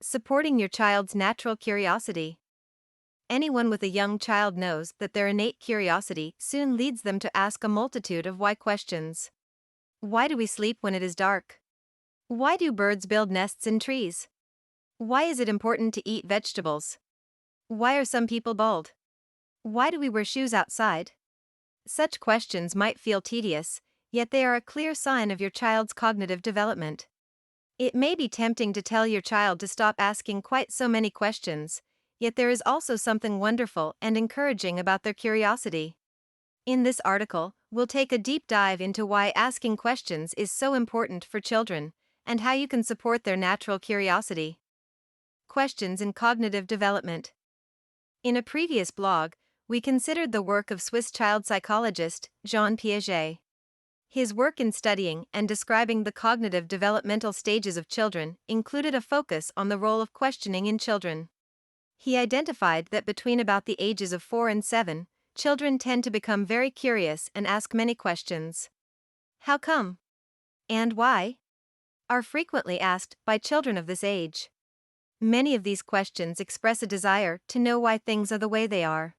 Supporting your child's natural curiosity. Anyone with a young child knows that their innate curiosity soon leads them to ask a multitude of why questions. Why do we sleep when it is dark? Why do birds build nests in trees? Why is it important to eat vegetables? Why are some people bald? Why do we wear shoes outside? Such questions might feel tedious, yet they are a clear sign of your child's cognitive development. It may be tempting to tell your child to stop asking quite so many questions, yet there is also something wonderful and encouraging about their curiosity. In this article, we'll take a deep dive into why asking questions is so important for children, and how you can support their natural curiosity. Questions in cognitive development. In a previous blog, we considered the work of Swiss child psychologist Jean Piaget. His work in studying and describing the cognitive developmental stages of children included a focus on the role of questioning in children. He identified that between about the ages of 4 and 7, children tend to become very curious and ask many questions. How come? And why? Are frequently asked by children of this age. Many of these questions express a desire to know why things are the way they are.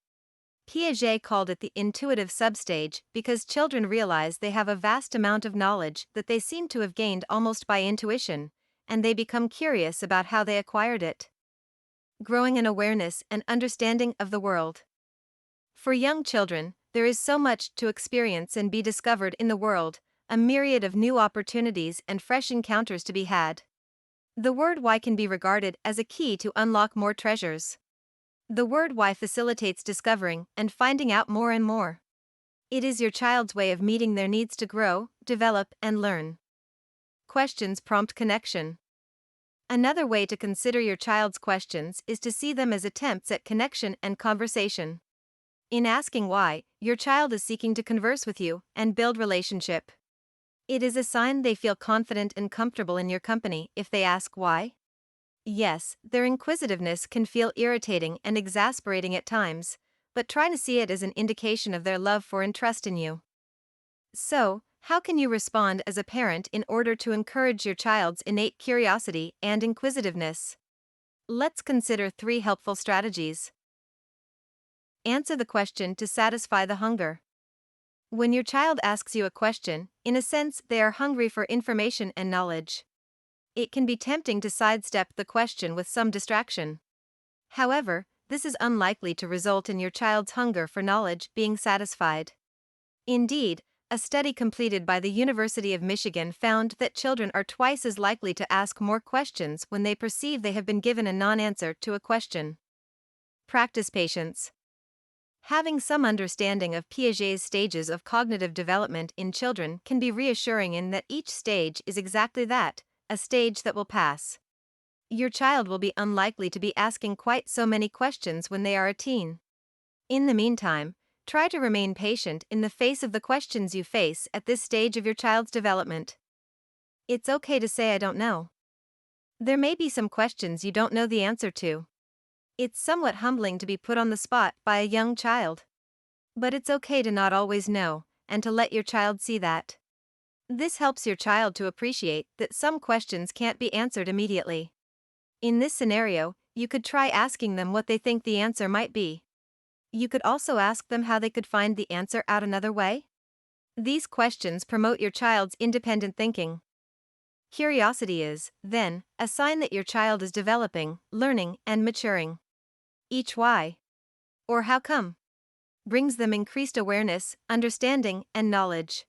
Piaget called it the intuitive substage because children realize they have a vast amount of knowledge that they seem to have gained almost by intuition, and they become curious about how they acquired it. Growing an awareness and understanding of the world. For young children, there is so much to experience and be discovered in the world, a myriad of new opportunities and fresh encounters to be had. The word why can be regarded as a key to unlock more treasures. The word why facilitates discovering and finding out more and more. It is your child's way of meeting their needs to grow, develop, and learn. Questions prompt connection. Another way to consider your child's questions is to see them as attempts at connection and conversation. In asking why, your child is seeking to converse with you and build relationship. It is a sign they feel confident and comfortable in your company if they ask why. Yes, their inquisitiveness can feel irritating and exasperating at times, but try to see it as an indication of their love for and trust in you. So, how can you respond as a parent in order to encourage your child's innate curiosity and inquisitiveness? Let's consider 3 helpful strategies. Answer the question to satisfy the hunger. When your child asks you a question, in a sense, they are hungry for information and knowledge. It can be tempting to sidestep the question with some distraction. However, this is unlikely to result in your child's hunger for knowledge being satisfied. Indeed, a study completed by the University of Michigan found that children are twice as likely to ask more questions when they perceive they have been given a non-answer to a question. Practice patience. Having some understanding of Piaget's stages of cognitive development in children can be reassuring in that each stage is exactly that, a stage that will pass. Your child will be unlikely to be asking quite so many questions when they are a teen. In the meantime, try to remain patient in the face of the questions you face at this stage of your child's development. It's okay to say I don't know. There may be some questions you don't know the answer to. It's somewhat humbling to be put on the spot by a young child. But it's okay to not always know, and to let your child see that. This helps your child to appreciate that some questions can't be answered immediately. In this scenario, you could try asking them what they think the answer might be. You could also ask them how they could find the answer out another way. These questions promote your child's independent thinking. Curiosity is, then, a sign that your child is developing, learning, and maturing. Each why, or how come, brings them increased awareness, understanding, and knowledge.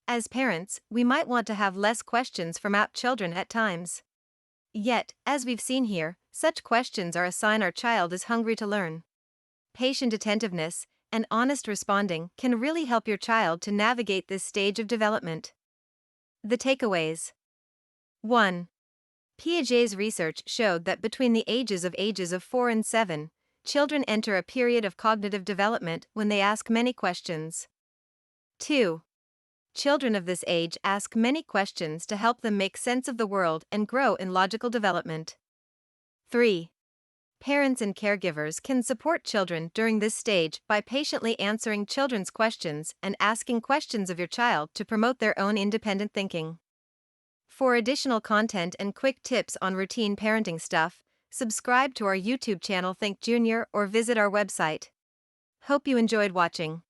As parents, we might want to have less questions from our children at times. Yet, as we've seen here, such questions are a sign our child is hungry to learn. Patient attentiveness and honest responding can really help your child to navigate this stage of development. The takeaways. 1. Piaget's research showed that between the ages of 4 and 7, children enter a period of cognitive development when they ask many questions. 2. Children of this age ask many questions to help them make sense of the world and grow in logical development. 3. Parents and caregivers can support children during this stage by patiently answering children's questions and asking questions of your child to promote their own independent thinking. For additional content and quick tips on routine parenting stuff, Subscribe to our YouTube channel ThinkJr or visit our website. Hope you enjoyed watching.